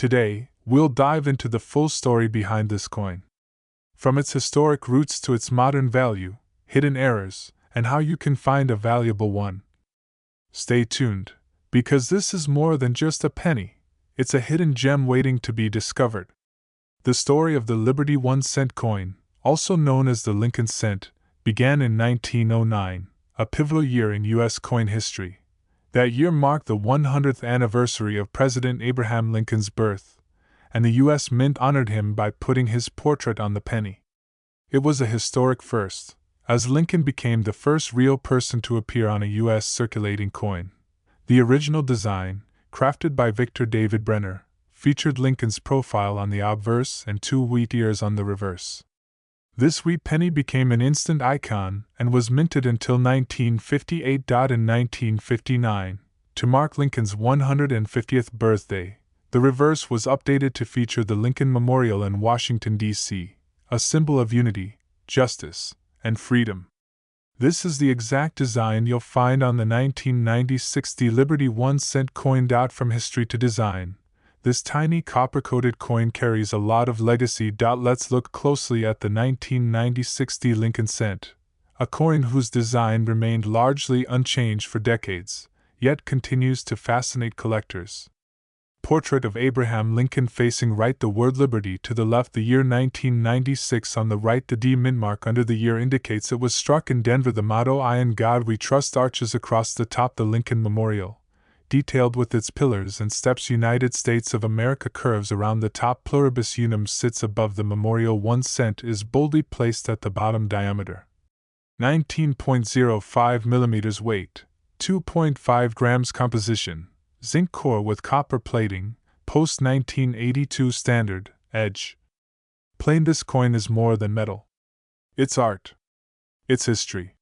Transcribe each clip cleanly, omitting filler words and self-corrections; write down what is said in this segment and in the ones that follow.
Today, we'll dive into the full story behind this coin. From its historic roots to its modern value, hidden errors, and how you can find a valuable one. Stay tuned, because this is more than just a penny, it's a hidden gem waiting to be discovered. The story of the Liberty 1-cent coin, also known as the Lincoln cent, began in 1909, a pivotal year in U.S. coin history. That year marked the 100th anniversary of President Abraham Lincoln's birth, and the U.S. Mint honored him by putting his portrait on the penny. It was a historic first, as Lincoln became the first real person to appear on a U.S. circulating coin. The original design, crafted by Victor David Brenner, featured Lincoln's profile on the obverse and 2 wheat ears on the reverse. This wheat penny became an instant icon and was minted until 1958. In 1959, to mark Lincoln's 150th birthday, the reverse was updated to feature the Lincoln Memorial in Washington, D.C., a symbol of unity, justice, and freedom. This is the exact design you'll find on the 1996 Liberty 1-cent coin. From history to design, this tiny copper-coated coin carries a lot of legacy. Let's look closely at the 1996 Lincoln cent, a coin whose design remained largely unchanged for decades, yet continues to fascinate collectors. Portrait of Abraham Lincoln facing right, the word Liberty to the left, the year 1996 on the right, the D mint mark under the year indicates it was struck in Denver. The motto, "I in God We Trust," arches across the top. The Lincoln Memorial, detailed with its pillars and steps, United States of America, curves around the top. Pluribus Unum sits above the memorial. 1 cent is boldly placed at the bottom. Diameter 19.05 mm, weight 2.5 grams. Composition: zinc core with copper plating, post 1982 standard, edge. Plain. This coin is more than metal. It's art. It's history.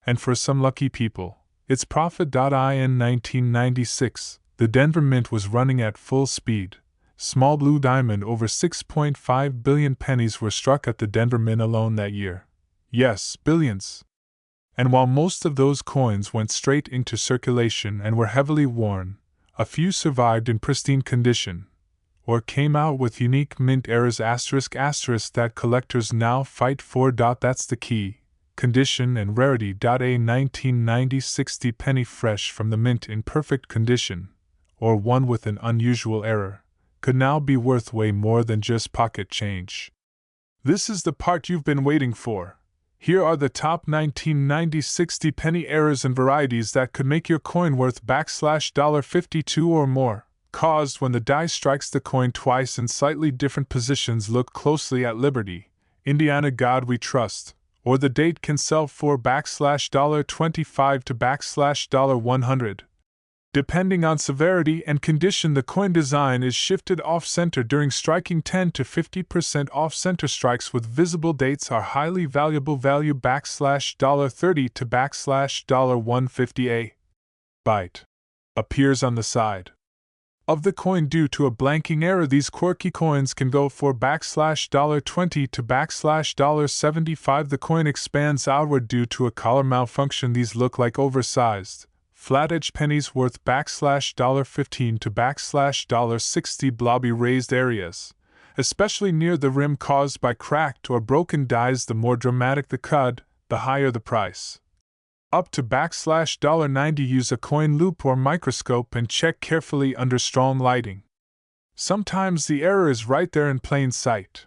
And for some lucky people, it's profit. In 1996, the Denver Mint was running at full speed. Small blue diamond, over 6.5 billion pennies were struck at the Denver Mint alone that year. Yes, billions. And while most of those coins went straight into circulation and were heavily worn, a few survived in pristine condition, or came out with unique mint errors. That collectors now fight for. That's the key: condition and rarity. A 1996 penny fresh from the mint in perfect condition, or one with an unusual error, could now be worth way more than just pocket change. This is the part you've been waiting for. Here are the top 1996 penny errors and varieties that could make your coin worth $52 or more, caused when the die strikes the coin twice in slightly different positions. Look closely at Liberty, Indiana God We Trust, or the date can sell for $25 to $100. Depending on severity and condition, the coin design is shifted off-center during striking. 10 to 50% off-center strikes with visible dates are highly valuable. Value $30 to $150. Byte appears on the side of the coin due to a blanking error. These quirky coins can go for $20 to $75. The coin expands outward due to a collar malfunction. These look like oversized, flat-edge pennies worth $15 to $60. Blobby raised areas, especially near the rim, caused by cracked or broken dies. The more dramatic the cud, the higher the price. Up to $90. Use a coin loop or microscope and check carefully under strong lighting. Sometimes the error is right there in plain sight.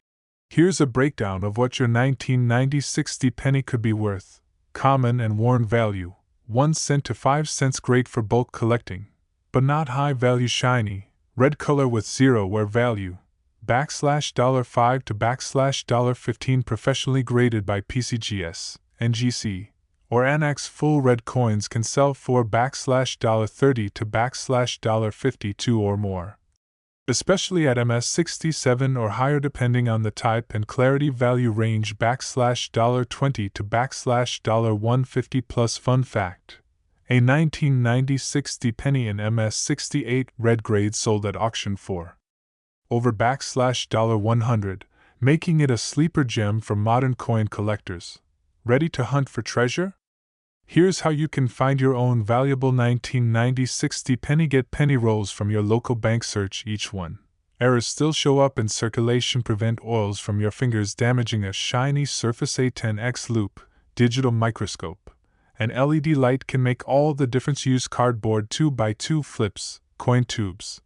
Here's a breakdown of what your 1996 penny could be worth. Common and worn value: 1 cent to 5 cents, great for bulk collecting, but not high value. Shiny, red color with zero wear value: $5 to $15, professionally graded by PCGS, NGC, or Annex. Full red coins can sell for $30 to $52 or more, especially at MS67 or higher depending on the type and clarity. Value range $20 to $150 plus. Fun fact: a 1996 penny in MS68 red grade sold at auction for over $100, making it a sleeper gem for modern coin collectors. Ready to hunt for treasure? Here's how you can find your own valuable 1996 penny. Get penny rolls from your local bank. Search each one Errors still show up in circulation. Prevent oils from your fingers damaging a shiny Surface A10X loop, digital microscope. An LED light can make all the difference. Use cardboard 2x2 flips, coin tubes,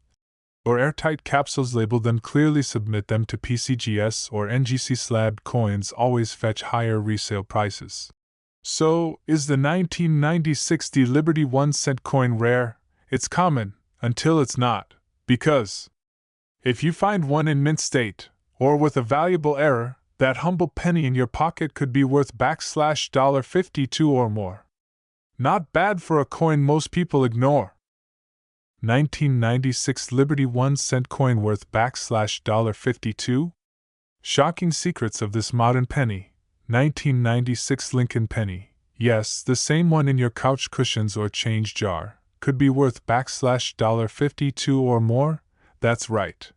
or airtight capsules. Label them clearly. Submit them to PCGS or NGC. Slabbed coins always fetch higher resale prices. So, is the 1996 D Liberty 1-cent coin rare? It's common, until it's not. Because if you find one in mint state, or with a valuable error, that humble penny in your pocket could be worth $52 or more. Not bad for a coin most people ignore. 1996 Liberty 1-cent coin worth $52? Shocking secrets of this modern penny. 1996 Lincoln penny. Yes, the same one in your couch cushions or change jar. Could be worth $52 or more? That's right.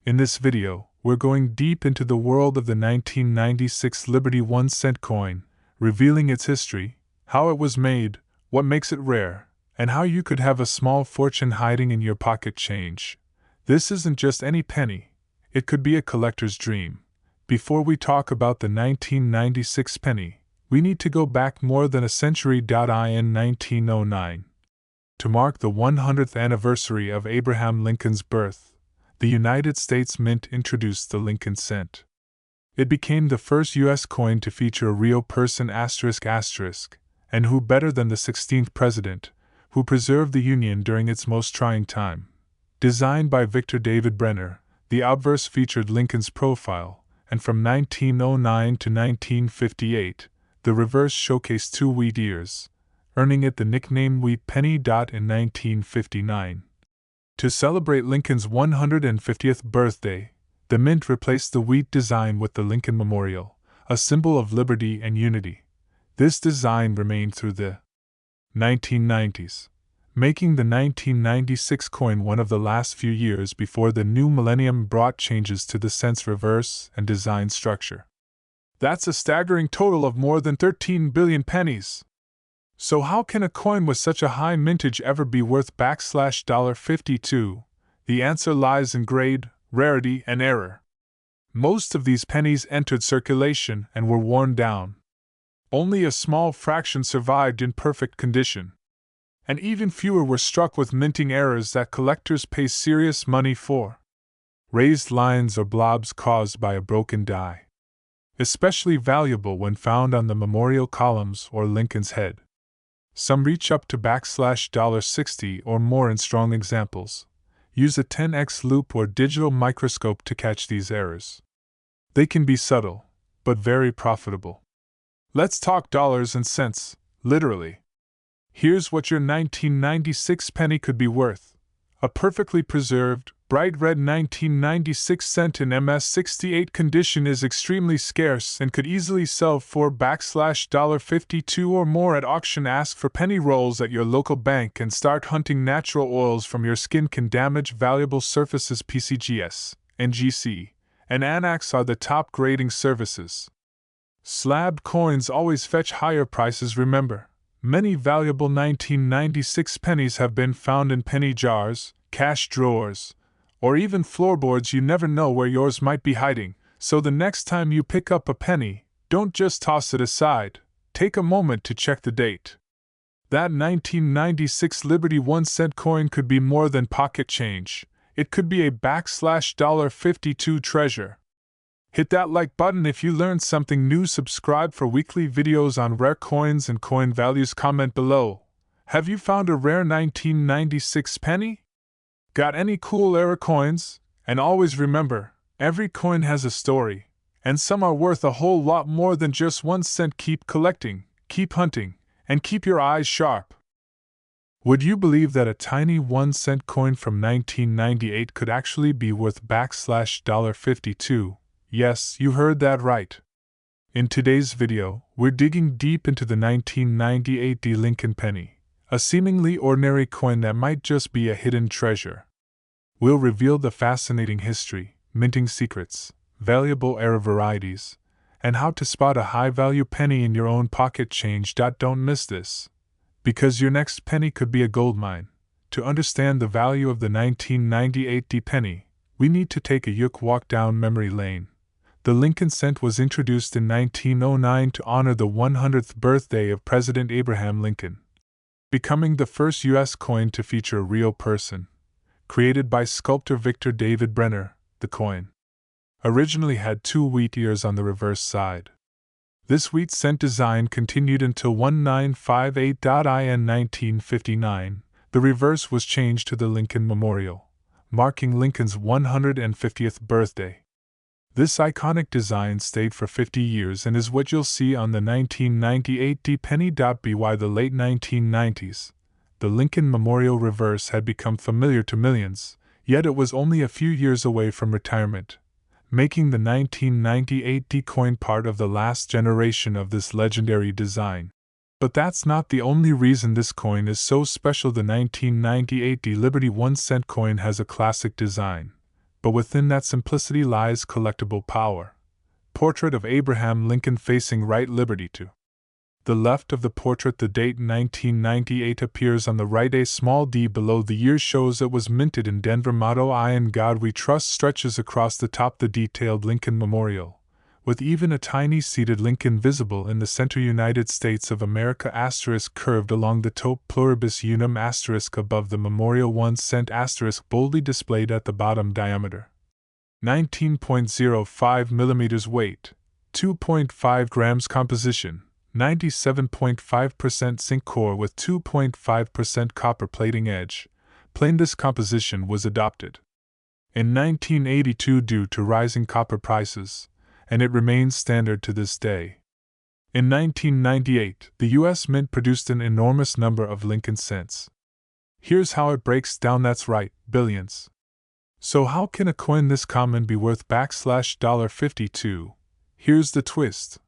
In this video, we're going deep into the world of the 1996 Liberty 1-cent coin, revealing its history, how it was made, what makes it rare, and how you could have a small fortune hiding in your pocket change. This isn't just any penny, it could be a collector's dream. Before we talk about the 1996 penny, we need to go back more than a century. In 1909, to mark the 100th anniversary of Abraham Lincoln's birth, the United States Mint introduced the Lincoln cent. It became the first U.S. coin to feature a real person ***, and who better than the 16th president, who preserved the Union during its most trying time. Designed by Victor David Brenner, the obverse featured Lincoln's profile, and from 1909 to 1958, the reverse showcased 2 wheat ears, earning it the nickname Wheat Penny. In 1959, to celebrate Lincoln's 150th birthday, the Mint replaced the wheat design with the Lincoln Memorial, a symbol of liberty and unity. This design remained through the 1990s, making the 1996 coin one of the last few years before the new millennium brought changes to the cent's reverse and design structure. That's a staggering total of more than 13 billion pennies. So how can a coin with such a high mintage ever be worth $52? The answer lies in grade, rarity, and error. Most of these pennies entered circulation and were worn down. Only a small fraction survived in perfect condition. And even fewer were struck with minting errors that collectors pay serious money for. Raised lines or blobs caused by a broken die. Especially valuable when found on the memorial columns or Lincoln's head. Some reach up to $60 or more in strong examples. Use a 10x loop or digital microscope to catch these errors. They can be subtle, but very profitable. Let's talk dollars and cents, literally. Here's what your 1996 penny could be worth. A perfectly preserved, bright red 1996 cent in MS68 condition is extremely scarce and could easily sell for $52 or more at auction. Ask for penny rolls at your local bank and start hunting. Natural oils from your skin can damage valuable surfaces. PCGS, NGC, and Annex are the top grading services. Slabbed coins always fetch higher prices. Remember, many valuable 1996 pennies have been found in penny jars, cash drawers, or even floorboards. You never know where yours might be hiding, so the next time you pick up a penny, don't just toss it aside, take a moment to check the date. That 1996 Liberty 1-cent coin could be more than pocket change. It could be a $52 treasure. Hit that like button if you learned something new. Subscribe for weekly videos on rare coins and coin values. Comment below. Have you found a rare 1996 penny? Got any cool error coins? And always remember, every coin has a story, and some are worth a whole lot more than just 1 cent. Keep collecting, keep hunting, and keep your eyes sharp. Would you believe that a tiny 1-cent coin from 1998 could actually be worth $52? Yes, you heard that right. In today's video, we're digging deep into the 1998 D Lincoln penny, a seemingly ordinary coin that might just be a hidden treasure. We'll reveal the fascinating history, minting secrets, valuable error varieties, and how to spot a high-value penny in your own pocket change. Don't miss this, because your next penny could be a goldmine. To understand the value of the 1998 D penny, we need to take a quick walk down memory lane. The Lincoln cent was introduced in 1909 to honor the 100th birthday of President Abraham Lincoln, becoming the first U.S. coin to feature a real person. Created by sculptor Victor David Brenner, the coin originally had 2 wheat ears on the reverse side. This wheat cent design continued until 1958. In 1959, the reverse was changed to the Lincoln Memorial, marking Lincoln's 150th birthday. This iconic design stayed for 50 years and is what you'll see on the 1998 penny. By the late 1990s, the Lincoln Memorial reverse had become familiar to millions, yet it was only a few years away from retirement, making the 1998 coin part of the last generation of this legendary design. But that's not the only reason this coin is so special. The 1998 Liberty 1 cent coin has a classic design, but within that simplicity lies collectible power. Portrait of Abraham Lincoln facing right, Liberty to the left of the portrait. The date 1998 appears on the right. A small D below the year shows it was minted in Denver. Motto I in God We Trust stretches across the top. The detailed Lincoln Memorial, with even a tiny seated Lincoln visible in the center. United States of America * curved along the top. Pluribus unum * above the memorial. 1 cent * boldly displayed at the bottom. Diameter 19.05 mm. Weight 2.5 grams. Composition 97.5% zinc core with 2.5% copper plating. Edge plain. This composition was adopted in 1982 due to rising copper prices, and it remains standard to this day. In 1998, the U.S. Mint produced an enormous number of Lincoln cents. Here's how it breaks down. That's right, billions. So how can a coin this common be worth $52? Here's the twist.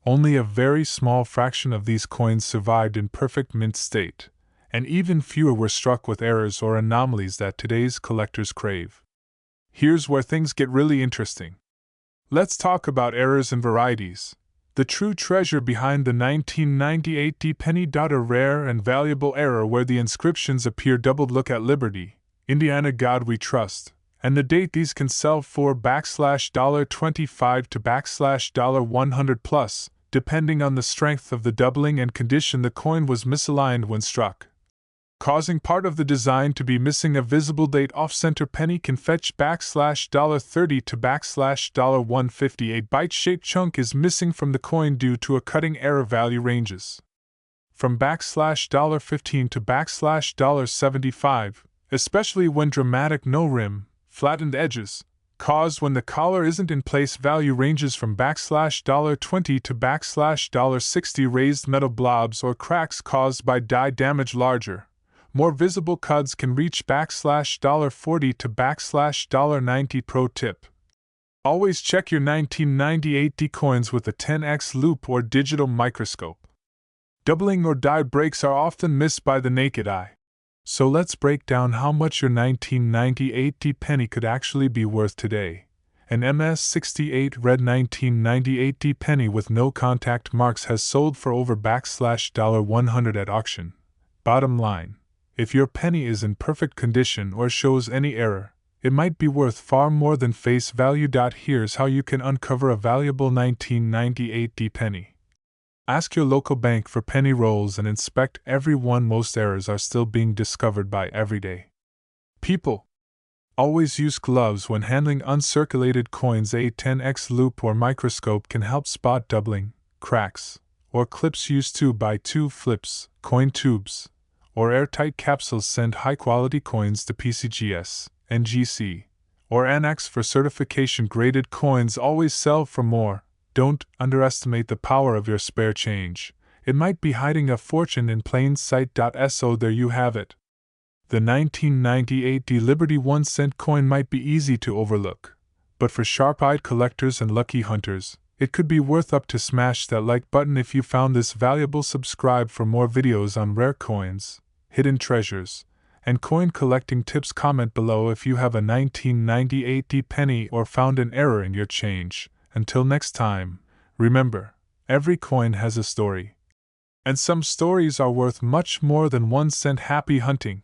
Only a very small fraction of these coins survived in perfect mint state, and even fewer were struck with errors or anomalies that today's collectors crave. Here's where things get really interesting. Let's talk about errors and varieties. The true treasure behind the 1998 penny. A rare and valuable error where the inscriptions appear doubled. Look at Liberty, Indiana God We Trust, and the date. These can sell for $25 to $100 plus, depending on the strength of the doubling and condition. The coin was misaligned when struck, causing part of the design to be missing. A visible date off-center penny can fetch $30 to $150. A bite-shaped chunk is missing from the coin due to a cutting error. Value ranges from $15 to $75, especially when dramatic no rim, flattened edges, caused when the collar isn't in place. Value ranges from $20 to $60. Raised metal blobs or cracks caused by die damage. Larger, more visible cuts can reach $40 to $90. Pro tip: always check your 1998 coins with a 10x loop or digital microscope. Doubling or die breaks are often missed by the naked eye. So let's break down how much your 1998 penny could actually be worth today. An MS68 red 1998 penny with no contact marks has sold for over $100 at auction. Bottom line: if your penny is in perfect condition or shows any error, it might be worth far more than face value. Here's how you can uncover a valuable 1998 penny. Ask your local bank for penny rolls and inspect every one. Most errors are still being discovered by everyday people. Always use gloves when handling uncirculated coins. A 10x loop or microscope can help spot doubling, cracks, or clips. Use 2x2 flips, coin tubes, or airtight capsules. Send high-quality coins to PCGS, NGC, or Annex for certification. Graded coins always sell for more. Don't underestimate the power of your spare change. It might be hiding a fortune in plain sight. So there you have it. The 1998 Liberty 1 cent coin might be easy to overlook, but for sharp-eyed collectors and lucky hunters, it could be worth up to. Smash that like button if you found this valuable. Subscribe for more videos on rare coins, hidden treasures, and coin collecting tips. Comment below if you have a 1998 penny or found an error in your change. Until next time, remember, every coin has a story. And some stories are worth much more than 1 cent. Happy hunting!